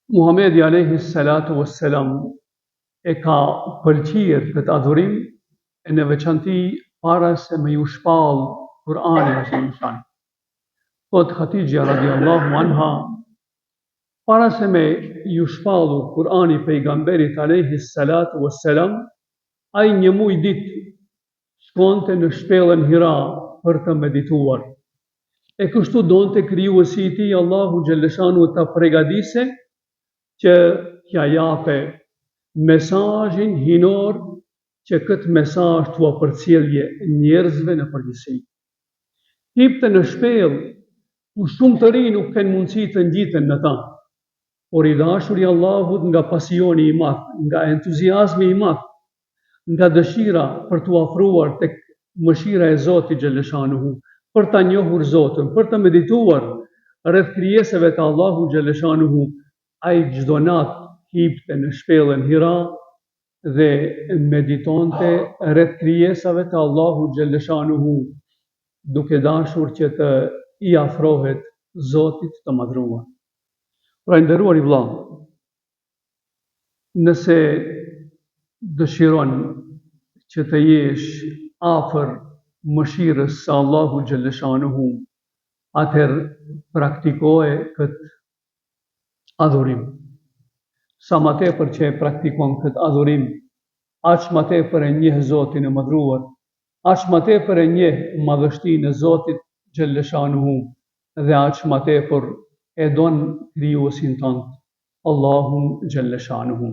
Muhamedi alayhi salatu wassalam e ka pëlqyer këtë adhurim e në veçanti para se me ju shpall Kur'ani ose insan. Thot Hatixha radiallahu anha, para se me ju shpallu Kur'ani pejgamberit alayhi salatu wassalam, ai një muj ditë shkonte në shpellën Hira për të medituar. E kështu donte krijuesi i tij Allahu xhalleshanu ta përgatise që t'ja jape mesazhin hinor që këtë mesazh t'ua përcjellje njerëzve në përgjithësi. Hipte në shpellë ku shumë të rinj nuk kanë mundësi të ngjiten në ta, por i dashuri i Allahut nga pasioni i madh, nga entuziazmi i madh, nga dëshira për t'u afruar tek mëshira e Zotit xhalleshanuhu, për ta njohur Zotin, për të medituar rreth krijesave të Allahut xhalleshanuhu, ai çdo natë hipte në shpellën Hira dhe meditonte rreth krijesave të Allahut xhalleshanuhu, duke dashur që të i afrohet Zotit të madhruar. Pra nderuar i vëlla, nëse dëshiron që të jesh afër mëshirës së Allahut xhalleshanuhu, atëherë praktikoje këtë adhurim. Sa më tepër që e praktikon këtë adhurim, aq më tepër e njeh Zotin e madhruar, aq më tepër e njeh madhështinë e Zotit xhalleshanuhu dhe aq më tepër e don krijuesin tënd, Allahun xhalleshanuhu.